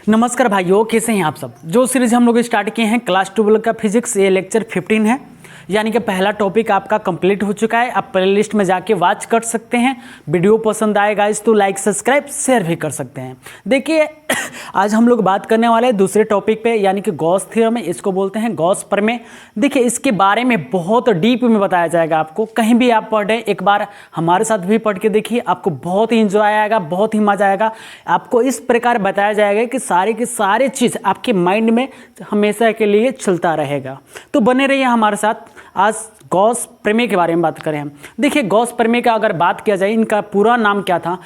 नमस्कार भाइयों, कैसे हैं आप सब। जो सीरीज हम लोग स्टार्ट किए हैं क्लास 12 का फिजिक्स, ये लेक्चर 15 है, यानी कि पहला टॉपिक आपका कंप्लीट हो चुका है। आप प्लेलिस्ट में जाके वॉच कर सकते हैं। वीडियो पसंद आएगा इस तो लाइक सब्सक्राइब शेयर भी कर सकते हैं। देखिए आज हम लोग बात करने वाले हैं दूसरे टॉपिक पे, यानी कि गॉस थ्योरम, इसको बोलते हैं गॉस प्रमेय। देखिए इसके बारे में बहुत डीप में बताया जाएगा आपको। कहीं भी आप पढ़े, एक बार हमारे साथ भी पढ़ के देखिए, आपको बहुत ही इंजॉय आएगा, बहुत ही मजा आएगा। आपको इस प्रकार बताया जाएगा कि सारे के सारे चीज़ आपके माइंड में हमेशा के लिए चलता रहेगा। तो बने रहिए हमारे साथ। आज गॉस प्रमेय के बारे में बात करें हम। देखिए गॉस प्रमेय का अगर बात किया जाए, इनका पूरा नाम क्या था,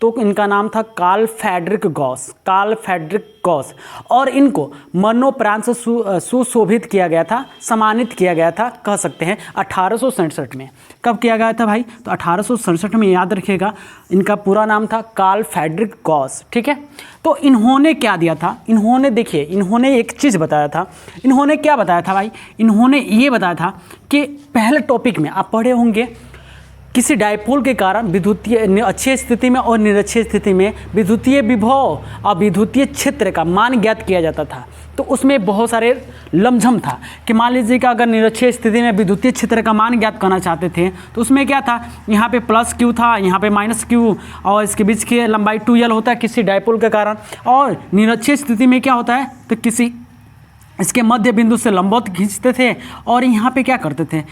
तो इनका नाम था Karl Frederick Gauss. Karl Frederick Gauss, और इनको मरणोपरांत से सुशोभित किया गया था, सम्मानित किया गया था, कह सकते हैं 1867 में। कब किया गया था भाई? तो 1867 में, याद रखिएगा। इनका पूरा नाम था कार्ल फ्रेडरिक गॉस, ठीक है। तो इन्होंने क्या दिया था? इन्होंने, देखिए इन्होंने एक चीज़ बताया था। इन्होंने क्या बताया था भाई? इन्होंने ये बताया था कि पहले टॉपिक में आप पढ़े होंगे, किसी डायपोल के कारण विद्युतीय अच्छी स्थिति में और निरक्षीय स्थिति में विद्युतीय विभव और विद्युतीय क्षेत्र का मान ज्ञात किया जाता था। तो उसमें बहुत सारे लमझम था कि मान लीजिए कि अगर निरक्षीय स्थिति में विद्युतीय क्षेत्र का मान ज्ञात करना चाहते थे तो उसमें क्या था, यहाँ पे प्लस क्यू था, यहाँ पे माइनस क्यू, और इसके बीच की लंबाई 2l होता है किसी डायपोल के कारण। और निरक्षीय स्थिति में क्या होता है, तो किसी इसके मध्य बिंदु से लंबवत खींचते थे और यहाँ पे क्या करते थे,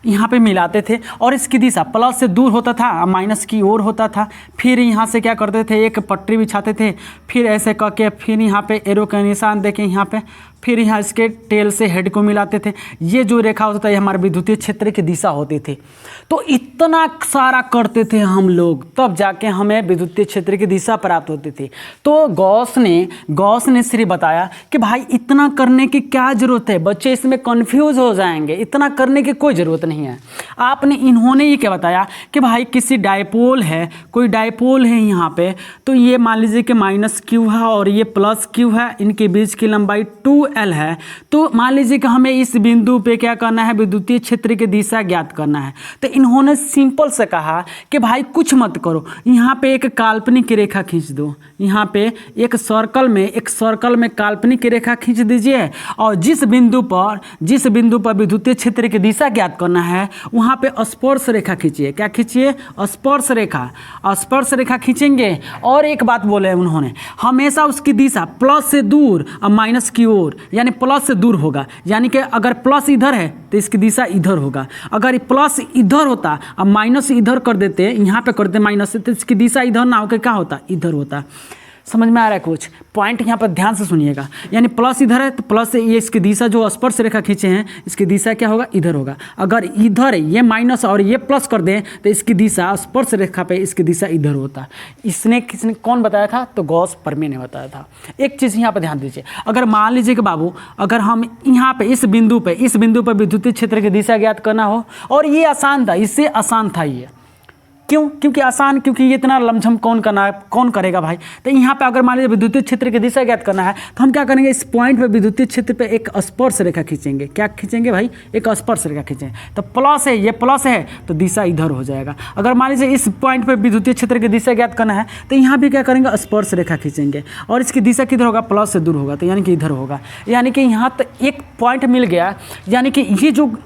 यहाँ पे मिलाते थे, और इसकी दिशा प्लस से दूर होता था, माइनस की ओर होता था। फिर यहाँ से क्या करते थे, एक पट्टी बिछाते थे, फिर ऐसे करके फिर यहाँ पे एरो का निशान देके यहाँ पे, फिर यहाँ इसके टेल से हेड को मिलाते थे। ये जो रेखा होता था ये हमारे विद्युतीय क्षेत्र की दिशा होती थी। तो इतना सारा करते थे हम लोग, तब जाके हमें विद्युतीय क्षेत्र की दिशा प्राप्त होती थी। तो गॉस ने सिर्फ बताया कि भाई इतना करने की क्या ज़रूरत है, बच्चे इसमें कन्फ्यूज़ हो जाएंगे, इतना करने की कोई ज़रूरत नहीं है। इन्होंने ये क्या बताया कि भाई किसी डायपोल है, कोई डायपोल है यहाँ पे, तो ये मान लीजिए कि माइनस क्यू है और ये प्लस क्यू है, इनके बीच की लंबाई 2l है। तो मान लीजिए कि हमें इस बिंदु पे क्या करना है, विद्युतीय क्षेत्र की दिशा ज्ञात करना है। तो इन्होंने सिंपल से कहा कि भाई कुछ मत करो, यहाँ पे एक काल्पनिक रेखा खींच दो, यहाँ पे एक सर्कल में काल्पनिक रेखा खींच दीजिए, और जिस बिंदु पर विद्युतीय क्षेत्र की दिशा ज्ञात करना है वहाँ पे स्पर्श रेखा खींचिए। क्या खींचिए? स्पर्श रेखा खींचेंगे। और एक बात बोले उन्होंने, हमेशा उसकी दिशा प्लस से दूर और माइनस की ओर, यानी प्लस से दूर होगा। यानी कि अगर प्लस इधर है तो इसकी दिशा इधर होगा, अगर प्लस इधर होता और माइनस इधर कर देते, यहाँ पे कर देते माइनस से, तो इसकी दिशा इधर ना होकर क्या होता, इधर होता। समझ में आ रहा है? कुछ पॉइंट यहाँ पर ध्यान से सुनिएगा। यानी प्लस इधर है तो प्लस से ये इसकी दिशा जो स्पर्श रेखा खींचे हैं इसकी दिशा क्या होगा, इधर होगा। अगर इधर ये माइनस और ये प्लस कर दें तो इसकी दिशा स्पर्श रेखा पे इसकी दिशा इधर होता। किसने कौन बताया था? तो गॉस प्रमेय ने बताया था। एक चीज़ यहाँ पर ध्यान दीजिए, अगर मान लीजिए कि बाबू, अगर हम यहाँ पे इस बिंदु पर विद्युतीय क्षेत्र की दिशा ज्ञात करना हो, और ये आसान था, इससे आसान था ये। क्यों? क्योंकि ये इतना लमझम कौन करेगा भाई। तो यहाँ पे अगर मान लीजिए विद्युतीय क्षेत्र की दिशा ज्ञात करना है तो हम क्या करेंगे, इस पॉइंट पे विद्युतीय क्षेत्र पे एक स्पर्श रेखा खींचेंगे। क्या खींचेंगे भाई? एक स्पर्श रेखा खींचेंगे। तो प्लस है, ये प्लस है तो दिशा इधर हो जाएगा। अगर मान लीजिए इस पॉइंट पे विद्युतीय क्षेत्र की दिशा ज्ञात करना है तो यहाँ भी क्या करेंगे, स्पर्श रेखा खींचेंगे, और इसकी दिशा किधर होगा, प्लस से दूर होगा, तो यानी कि इधर होगा। यानी कि यहाँ तक एक पॉइंट मिल गया। यानी कि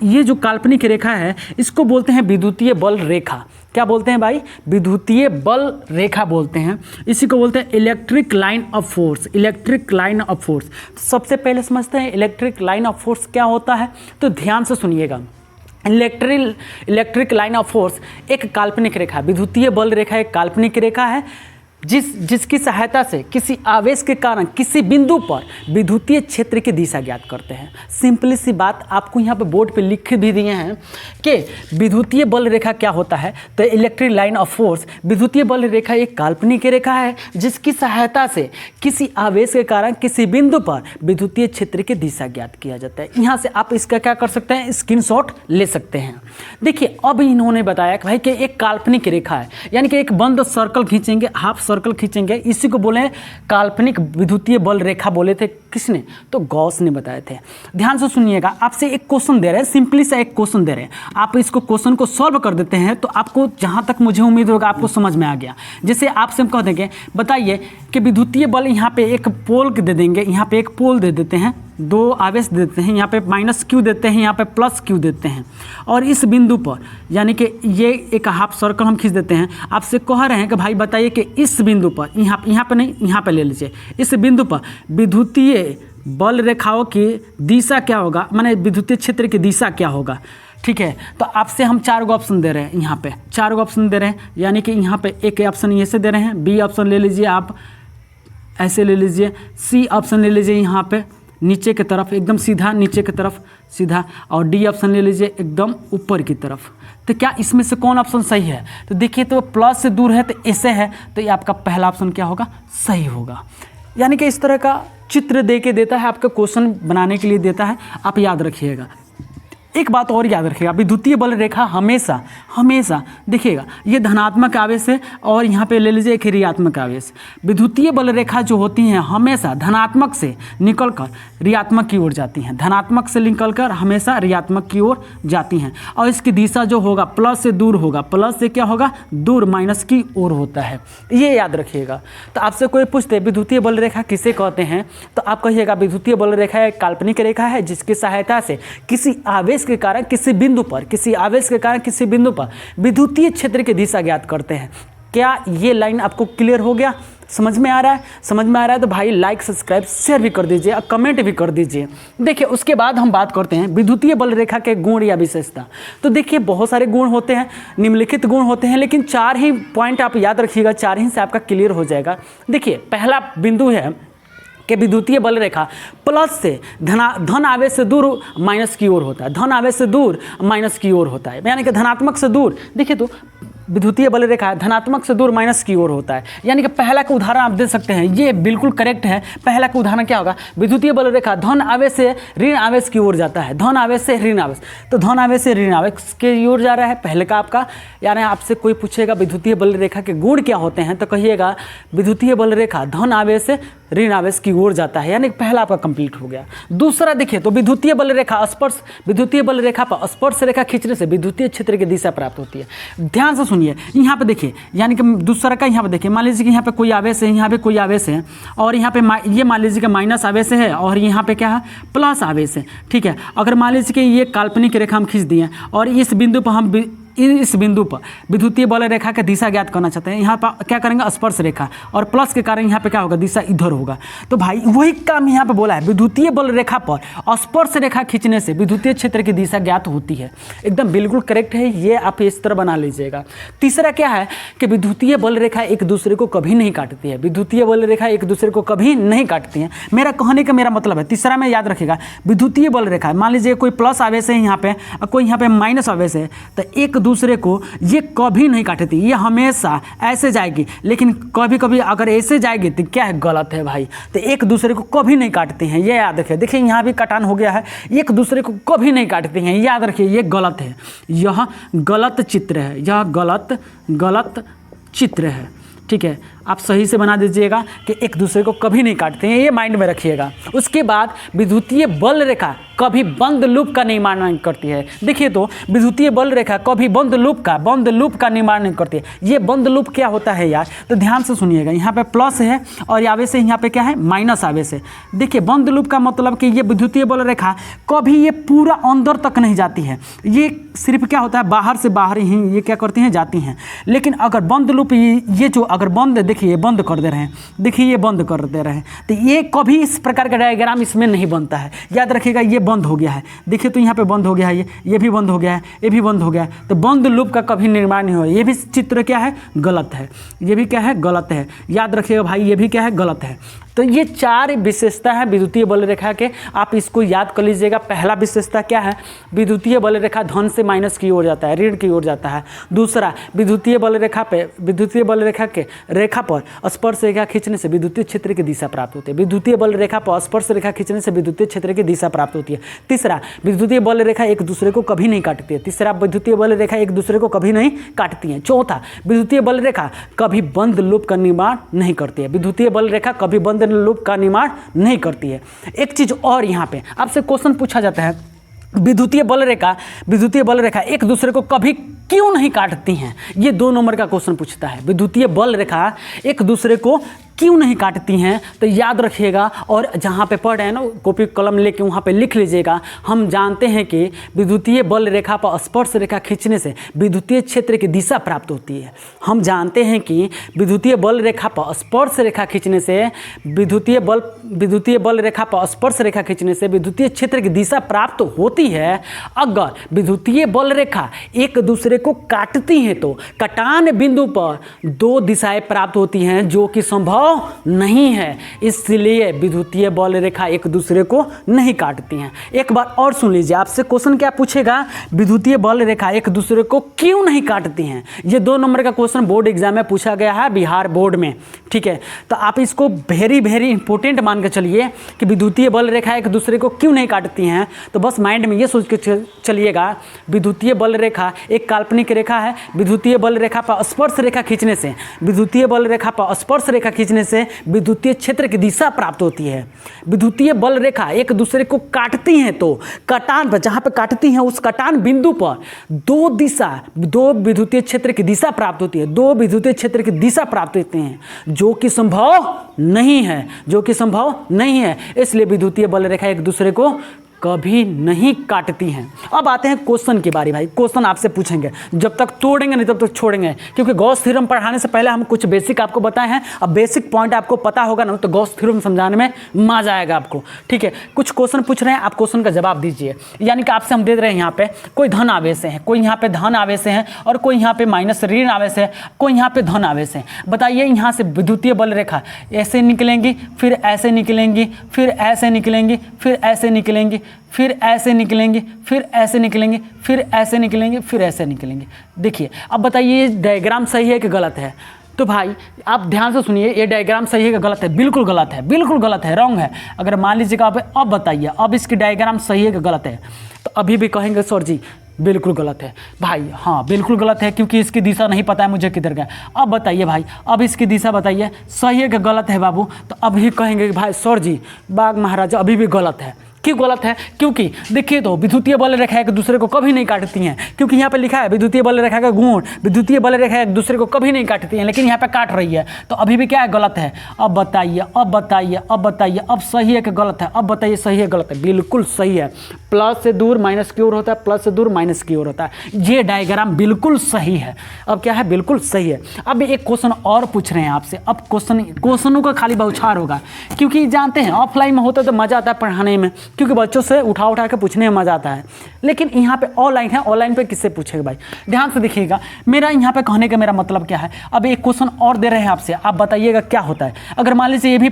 ये जो काल्पनिक रेखा है इसको बोलते हैं विद्युतीय बल रेखा। क्या बोलते हैं भाई? विद्युतीय बल रेखा बोलते हैं। इसी को बोलते हैं इलेक्ट्रिक लाइन ऑफ फोर्स। सबसे पहले समझते हैं इलेक्ट्रिक लाइन ऑफ फोर्स क्या होता है, तो ध्यान से सुनिएगा। इलेक्ट्रिक लाइन ऑफ फोर्स एक काल्पनिक रेखा, विद्युतीय बल रेखा एक काल्पनिक रेखा है जिसकी सहायता से किसी आवेश के कारण किसी बिंदु पर विद्युतीय क्षेत्र की दिशा ज्ञात करते हैं। सिंपली सी बात आपको यहाँ पे बोर्ड पे लिख भी दिए हैं कि विद्युतीय बल रेखा क्या होता है। तो इलेक्ट्रिक लाइन ऑफ फोर्स, विद्युतीय बल रेखा एक काल्पनिक रेखा है जिसकी सहायता से किसी आवेश के कारण किसी बिंदु पर विद्युतीय क्षेत्र की दिशा ज्ञात किया जाता है। यहाँ से आप इसका क्या कर सकते हैं, स्क्रीनशॉट ले सकते हैं। देखिए अब इन्होंने बताया कि भाई कि एक काल्पनिक रेखा है, यानी कि एक बंद सर्कल खींचेंगे, हाफ सर्कल खींचेंगे, इसी को बोले काल्पनिक विद्युतीय बल रेखा बोले थे किसने, तो गॉस ने बताए थे। ध्यान से सुनिएगा, आपसे एक क्वेश्चन दे रहे हैं, सिंपली सा एक क्वेश्चन दे रहे हैं, आप इसको क्वेश्चन को सॉल्व कर देते हैं तो आपको जहां तक मुझे उम्मीद होगा आपको समझ में आ गया। जैसे आपसे हम कह देंगे बताइए कि विद्युतीय बल यहाँ पे एक पोल दे देंगे, यहाँ पे एक पोल दे देते हैं, 2 आवेश देते हैं, यहाँ पे माइनस क्यू देते हैं, यहाँ पे प्लस क्यू देते हैं, और इस बिंदु पर यानी कि ये एक हाफ सर्कल हम खींच देते हैं। आपसे कह रहे हैं कि भाई बताइए कि इस बिंदु पर, यहाँ पे नहीं, यहाँ पे ले लीजिए, इस बिंदु पर विद्युतीय बल रेखाओं की दिशा क्या होगा, माने विद्युतीय क्षेत्र की दिशा क्या होगा। ठीक है, तो आपसे हम 4 गो ऑप्शन दे रहे हैं, यहाँ पे 4 गो ऑप्शन दे रहे हैं, यानी कि यहाँ पे एक ऑप्शन ये से दे रहे हैं, बी ऑप्शन ले लीजिए आप ऐसे ले लीजिए, सी ऑप्शन ले लीजिए यहाँ पे नीचे की तरफ एकदम सीधा, नीचे की तरफ सीधा, और डी ऑप्शन ले लीजिए एकदम ऊपर की तरफ। तो क्या इसमें से कौन ऑप्शन सही है, तो देखिए तो प्लस से दूर है तो ऐसे है, तो ये आपका पहला ऑप्शन क्या होगा, सही होगा। यानी कि इस तरह का चित्र दे के देता है, आपका क्वेश्चन बनाने के लिए देता है, आप याद रखिएगा। एक बात और याद रखिएगा, विद्युतीय बल रेखा हमेशा हमेशा देखिएगा ये धनात्मक आवेश है, और यहाँ पे ले लीजिए एक ऋणात्मक आवेश। विद्युतीय बल रेखा जो होती हैं हमेशा धनात्मक से निकलकर ऋणात्मक की ओर जाती हैं, धनात्मक से निकलकर हमेशा ऋणात्मक की ओर जाती हैं, और इसकी दिशा जो होगा प्लस से दूर होगा, प्लस से क्या होगा, दूर, माइनस की ओर होता है, ये याद रखिएगा। तो आपसे कोई पूछते विद्युतीय बल रेखा किसे कहते हैं, तो आप कहिएगा विद्युतीय बल रेखा एक काल्पनिक रेखा है जिसकी सहायता से किसी आवेश के कारण किसी बिंदु पर, किसी आवेश के कारण किसी बिंदु पर विद्युतीय क्षेत्र की दिशा ज्ञात करते हैं। क्या ये लाइन आपको क्लियर हो गया, समझ में आ रहा है? समझ में आ रहा है तो भाई लाइक, सब्सक्राइब, शेयर भी कर दीजिए और कमेंट भी कर दीजिए। देखिए उसके बाद हम बात करते हैं विद्युतीय बल रेखा के गुण या विशेषता। तो देखिए बहुत सारे गुण होते हैं, निम्नलिखित गुण होते हैं, लेकिन 4 ही पॉइंट आप याद रखिएगा, 4 ही से आपका क्लियर हो जाएगा। देखिए पहला बिंदु है कि विद्युतीय बल रेखा प्लस से धन आवेश से दूर माइनस की ओर होता है, धन आवेश से दूर माइनस की ओर होता है, यानी कि धनात्मक से दूर। देखिए तो विद्युतीय बल रेखा धनात्मक से दूर माइनस की ओर होता है, यानी कि पहला का उदाहरण आप दे सकते हैं, ये बिल्कुल करेक्ट है। पहला का उदाहरण क्या होगा, विद्युतीय बल रेखा धन आवेश से ऋण आवेश की ओर जाता है, धन आवेश से ऋण आवेश, तो धन आवेश से ऋण आवेश की ओर जा रहा है पहले का आपका। यानी आपसे कोई पूछेगा विद्युतीय बल रेखा के गुण क्या होते हैं, तो कहिएगा विद्युतीय बल रेखा धन आवेश से ऋण आवेश की ओर जाता है, यानी पहला आपका कंप्लीट हो गया। दूसरा देखिए तो विद्युतीय बल रेखा स्पर्श, विद्युतीय बल रेखा पर स्पर्श रेखा खींचने से विद्युतीय क्षेत्र की दिशा प्राप्त होती है। ध्यान से सुनिए, यहाँ पे देखिए, यानी कि दूसरा का यहाँ पे देखिए, मान लीजिए कि यहाँ पे कोई आवेश है, यहाँ पे कोई आवेश है, और यहाँ पे ये मान लीजिए कि माइनस आवेश है, और यहाँ पे क्या है, प्लस आवेश है। ठीक है, अगर मान लीजिए कि ये काल्पनिक रेखा हम खींच दिए और इस बिंदु पर हम इस बिंदु पर विद्युतीय बल रेखा का दिशा ज्ञात करना चाहते हैं, यहाँ पर क्या करेंगे, स्पर्श रेखा, और प्लस के कारण यहाँ पे क्या होगा, दिशा इधर होगा। तो भाई वही काम यहाँ पे बोला है, विद्युतीय बल रेखा पर स्पर्श रेखा खींचने से विद्युतीय क्षेत्र की दिशा ज्ञात होती है। एकदम बिल्कुल करेक्ट है, ये आप इस तरह बना लीजिएगा। तीसरा क्या है कि विद्युतीय बल रेखा एक दूसरे को कभी नहीं काटती है, विद्युतीय बल रेखा एक दूसरे को कभी नहीं काटती है। मेरा कहने का मेरा मतलब है, तीसरा में याद रखिएगा, विद्युतीय बल रेखा मान लीजिए कोई प्लस आवेश है यहाँ पे और कोई यहाँ पे माइनस आवेश है, तो एक दूसरे को ये कभी नहीं काटती, ये हमेशा ऐसे जाएगी। लेकिन कभी कभी अगर ऐसे जाएगी तो क्या है, गलत है भाई, तो एक दूसरे को कभी नहीं काटते हैं, ये याद रखिए। देखिए यहाँ भी कटान हो गया है, एक दूसरे को कभी नहीं काटते हैं, याद रखिए, ये गलत है, यह गलत चित्र है, यह गलत चित्र है। ठीक है, आप सही से बना दीजिएगा कि एक दूसरे को कभी नहीं काटते हैं, ये माइंड में रखिएगा। उसके बाद विद्युतीय बल रेखा कभी बंद लूप का निर्माण नहीं करती है। देखिए तो विद्युतीय बल रेखा कभी बंद लूप का निर्माण नहीं करती है। ये बंद लूप क्या होता है यार, तो ध्यान से सुनिएगा, यहाँ पे प्लस है और आवेश है, यहाँ पे क्या है, माइनस आवेश है। देखिए बंद लूप का मतलब कि ये विद्युतीय बल रेखा कभी ये पूरा अंदर तक नहीं जाती है, ये सिर्फ क्या होता है, बाहर से बाहर ही ये क्या करती हैं, जाती हैं। लेकिन अगर बंद लूप ये जो अगर बंद, देखिए ये बंद कर दे रहे हैं, देखिए ये बंद कर दे रहे हैं, तो ये कभी इस प्रकार का डायग्राम इसमें नहीं बनता है। याद रखिएगा, ये बंद हो गया है, देखिए तो यहाँ पे बंद हो गया है, ये भी बंद हो गया है, ये भी बंद हो गया है, तो बंद लूप का कभी निर्माण नहीं हो। ये भी चित्र क्या है, गलत है, ये भी क्या है, गलत है। याद रखिएगा भाई, ये भी क्या है, गलत है। तो ये 4 विशेषता है विद्युतीय बल रेखा के, आप इसको याद कर लीजिएगा। पहला विशेषता क्या है, विद्युतीय बल रेखा धन से माइनस की ओर जाता है, ऋण की ओर जाता है। दूसरा, विद्युतीय बल रेखा के रेखा पर स्पर्श रेखा खींचने से विद्युतीय क्षेत्र की दिशा प्राप्त होती है। विद्युतीय बल रेखा पर स्पर्श रेखा खींचने से विद्युतीय क्षेत्र की दिशा प्राप्त होती है। तीसरा, विद्युतीय बल रेखा एक दूसरे को कभी नहीं काटती है। तीसरा, विद्युतीय बल रेखा एक दूसरे को कभी नहीं काटती है। चौथा, विद्युतीय बल रेखा कभी बंद लूप का निर्माण नहीं करती है। विद्युतीय बल रेखा कभी बंद लूप का निर्माण नहीं करती है। एक चीज और यहाँ पे आपसे क्वेश्चन पूछा जाता है, विद्युतीय बल रेखा एक दूसरे को कभी क्यों नहीं काटती हैं? ये 2 नंबर का क्वेश्चन पूछता है। विद्युतीय बल रेखा एक दूसरे को क्यों नहीं काटती हैं? तो याद रखिएगा और जहाँ पे पढ़ रहे हैं ना, कॉपी कलम लेके वहाँ पे लिख लीजिएगा। हम जानते हैं कि विद्युतीय बल रेखा पर स्पर्श रेखा खींचने से विद्युतीय क्षेत्र की दिशा प्राप्त होती है। हम जानते हैं कि विद्युतीय बल रेखा पर स्पर्श रेखा खींचने से विद्युतीय बल रेखा पर स्पर्श रेखा खींचने से विद्युतीय क्षेत्र की दिशा प्राप्त होती है। अगर विद्युतीय बल रेखा एक दूसरे को काटती है तो कटान बिंदु पर 2 दिशाएं प्राप्त होती हैं, जो कि संभव नहीं है। इसलिए विद्युतीय बल रेखा एक दूसरे को नहीं काटती हैं। एक बार और सुन लीजिए, आपसे क्वेश्चन क्या पूछेगा, विद्युतीय बल रेखा एक दूसरे को क्यों नहीं काटती हैं? ये 2 नंबर का क्वेश्चन बोर्ड एग्जाम में पूछा गया है, बिहार बोर्ड में। ठीक है, तो आप इसको वेरी वेरी इंपॉर्टेंट मान के चलिए कि विद्युतीय बल रेखा एक दूसरे को क्यों नहीं काटती हैं। तो बस माइंड में ये सोच के चलिएगा, विद्युतीय बल रेखा एक काल्पनिक रेखा है। विद्युतीय बल रेखा पर स्पर्श रेखा खींचने से से विद्युतीय क्षेत्र की दिशा प्राप्त होती है। विद्युतीय बल रेखा एक दूसरे को काटती हैं तो कटान पर, जहां पर काटती हैं उस कटान बिंदु पर 2 विद्युतीय क्षेत्र की दिशा प्राप्त होती है। 2 विद्युतीय क्षेत्र की दिशा प्राप्त होती हैं, जो कि संभव नहीं है। इसलिए विद्युतीय बल रेखा एक दूसरे को कभी नहीं काटती हैं। अब आते हैं क्वेश्चन की बारी। भाई क्वेश्चन आपसे पूछेंगे, जब तक तोड़ेंगे नहीं तब तक छोड़ेंगे, क्योंकि गॉस थ्योरम पढ़ाने से पहले हम कुछ बेसिक आपको बताए हैं। अब बेसिक पॉइंट आपको पता होगा ना, तो गॉस थ्योरम समझाने में मजा आएगा आपको। ठीक है, कुछ क्वेश्चन पूछ रहे हैं, आप क्वेश्चन का जवाब दीजिए। यानी कि आपसे हम दे रहे हैं, यहाँ पे कोई धन आवेश है, कोई यहाँ पे धन आवेश है, और कोई यहाँ पे माइनस ऋण आवेश है, कोई यहाँ पे धन आवेश है। बताइए, यहाँ से विद्युतीय बल रेखा ऐसे निकलेंगी, फिर ऐसे निकलेंगी, फिर ऐसे निकलेंगी, फिर ऐसे निकलेंगी, फिर ऐसे निकलेंगे, फिर ऐसे निकलेंगे, फिर ऐसे निकलेंगे, फिर ऐसे निकलेंगे। देखिए, अब बताइए ये डायग्राम सही है कि गलत है? तो भाई आप ध्यान से सुनिए, ये डायग्राम सही है कि गलत है? बिल्कुल गलत है, बिल्कुल गलत है, रॉन्ग है। अगर मान लीजिएगा आप, अब बताइए, अब इसकी डायग्राम सही है कि गलत है? तो अभी भी कहेंगे सर जी बिल्कुल गलत है। भाई हाँ बिल्कुल गलत है, क्योंकि इसकी दिशा नहीं पता है मुझे किधर गया। अब बताइए भाई, अब इसकी दिशा बताइए, सही है कि गलत है बाबू? तो अभी कहेंगे भाई सर जी बाघ महाराजा अभी भी गलत है। क्यों गलत है? क्योंकि देखिए, तो विद्युतीय बल रेखा एक दूसरे को कभी नहीं काटती हैं, क्योंकि यहाँ पे लिखा है विद्युतीय बल रेखा का गुण, विद्युतीय बल रेखा एक दूसरे को कभी नहीं काटती हैं, लेकिन यहाँ पे काट रही है। तो अभी भी क्या है? गलत है। अब बताइए, अब सही है कि गलत है? अब बताइए, सही है गलत है? बिल्कुल सही है। प्लस से दूर माइनस की ओर होता है, प्लस से दूर माइनस की ओर होता है। ये डायग्राम बिल्कुल सही है। अब क्या है? बिल्कुल सही है। अब एक क्वेश्चन और पूछ रहे हैं आपसे। अब क्वेश्चनों का खाली बौछार होगा, क्योंकि जानते हैं ऑफलाइन में होता तो मजा आता है पढ़ाने में, क्योंकि बच्चों से उठा के पूछने में मजा आता है। लेकिन यहाँ पे ऑनलाइन है, ऑनलाइन पे किससे पूछेगा भाई? ध्यान से देखिएगा, मेरा यहाँ पे कहने का मेरा मतलब क्या है। अब एक क्वेश्चन और दे रहे हैं आपसे, आप बताइएगा क्या होता है। अगर मान लीजिए ये भी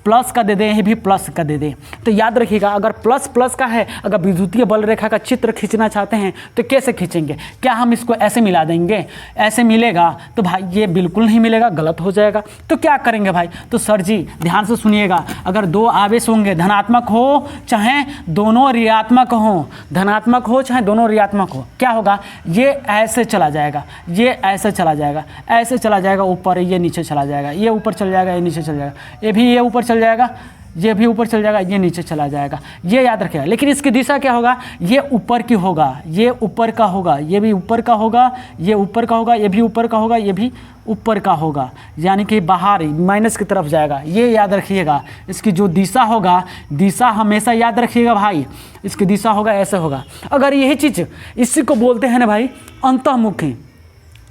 प्लस का दे दें, ये भी प्लस का दे दें, तो याद रखिएगा, अगर प्लस का है, अगर विद्युतीय बल रेखा का चित्र खींचना चाहते हैं तो कैसे खींचेंगे? क्या हम इसको ऐसे मिला देंगे? ऐसे मिलेगा तो भाई ये बिल्कुल नहीं मिलेगा, गलत हो जाएगा। तो क्या करेंगे भाई? तो सर जी ध्यान से सुनिएगा, अगर 2 आवेश होंगे, धनात्मक हो चाहे दोनों ऋणात्मक हो, धनात्मक हो चाहे दोनों ऋणात्मक हो, क्या होगा? ये ऐसे चला जाएगा, ये ऐसे चला जाएगा, ऐसे चला जाएगा ऊपर, ये नीचे चला जाएगा, ये ऊपर चल जाएगा, ये नीचे चल जाएगा, ये भी ये ऊपर जाएगा, ये भी ऊपर चल जाएगा, ये नीचे चला जाएगा। ये याद रखेगा। लेकिन इसकी दिशा क्या होगा? ये ऊपर की होगा, ये ऊपर का होगा, ये भी ऊपर का होगा, ये ऊपर का होगा, ये भी ऊपर का होगा, ये भी ऊपर का होगा, यानी कि बाहर माइनस की तरफ जाएगा। ये याद रखिएगा। इसकी जो दिशा होगा, दिशा हमेशा याद रखिएगा भाई, इसकी दिशा होगा ऐसे होगा। अगर यही चीज़, इसी को बोलते हैं ना भाई अंतःमुखी।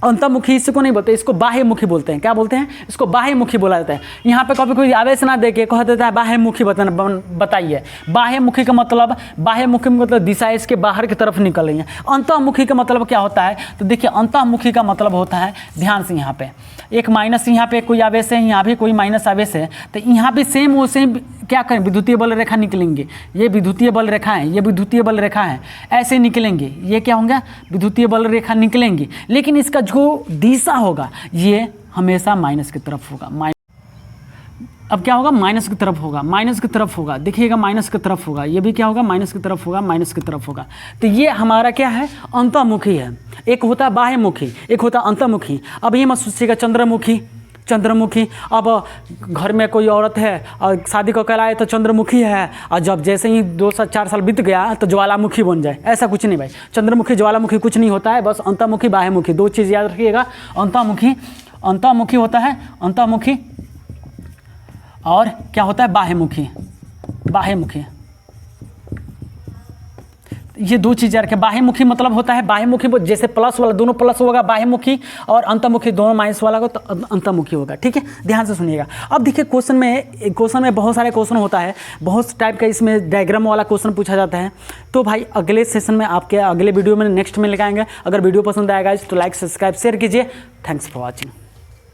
अंतर्मुखी इसको नहीं बोलते, इसको बाह्यमुखी बोलते हैं। क्या बोलते हैं? इसको बाह्यमुखी बोला जाता है। यहाँ पे कभी कोई आवेश ना देके कह देता है बाह्यमुखी बताइए। बाह्यमुखी का मतलब दिशा इसके बाहर की तरफ निकल रही है। अंतर्मुखी का मतलब क्या होता है? तो देखिए, अंतर्मुखी का मतलब होता है, ध्यान से यहाँ पे एक माइनस यहाँ पे कोई आवेश है, यहाँ भी कोई माइनस आवेश है, तो यहाँ भी सेम वो सेम क्या करें, विद्युतीय बल रेखा निकलेंगे। ये विद्युतीय बल रेखा है, ये विद्युतीय बल रेखा है, ऐसे निकलेंगे। ये क्या होंगे, विद्युतीय बल रेखा निकलेंगी, लेकिन इसका जो दिशा होगा ये हमेशा माइनस की तरफ होगा। अब क्या होगा, माइनस की तरफ होगा, माइनस की तरफ होगा, देखिएगा माइनस की तरफ होगा। ये भी क्या होगा, माइनस की तरफ होगा, माइनस की तरफ होगा। तो ये हमारा क्या है, अंतर्मुखी है। एक होता है बाह्यमुखी, एक होता है अंतर्मुखी। अब ये मत सोचिएगा चंद्रमुखी, चंद्रमुखी। अब घर में कोई औरत है और शादी को कराए तो चंद्रमुखी है, और जब जैसे ही 2-4 साल बीत गया तो ज्वालामुखी बन जाए, ऐसा कुछ नहीं भाई। चंद्रमुखी ज्वालामुखी कुछ नहीं होता है, बस अंतर्मुखी बाह्यमुखी, दो चीज़ याद रखिएगा। अंतर्मुखी होता है अंतर्मुखी, और क्या होता है बाह्यमुखी, बाह्यमुखी। ये दो चीज़ें रखें। बाह्यमुखी मतलब होता है, बाह्यमुखी जैसे प्लस वाला दोनों प्लस होगा बाह्यमुखी, और अंतर्मुखी दोनों माइनस वाला हो तो अंतर्मुखी होगा। ठीक है, ध्यान से सुनिएगा। अब देखिए क्वेश्चन में बहुत सारे क्वेश्चन होता है, बहुत टाइप का इसमें डायग्राम वाला क्वेश्चन पूछा जाता है। तो भाई अगले सेशन में आपके अगले वीडियो में नेक्स्ट में लगाएंगे। अगर वीडियो पसंद आएगा तो लाइक सब्सक्राइब शेयर कीजिए। Thanks for watching.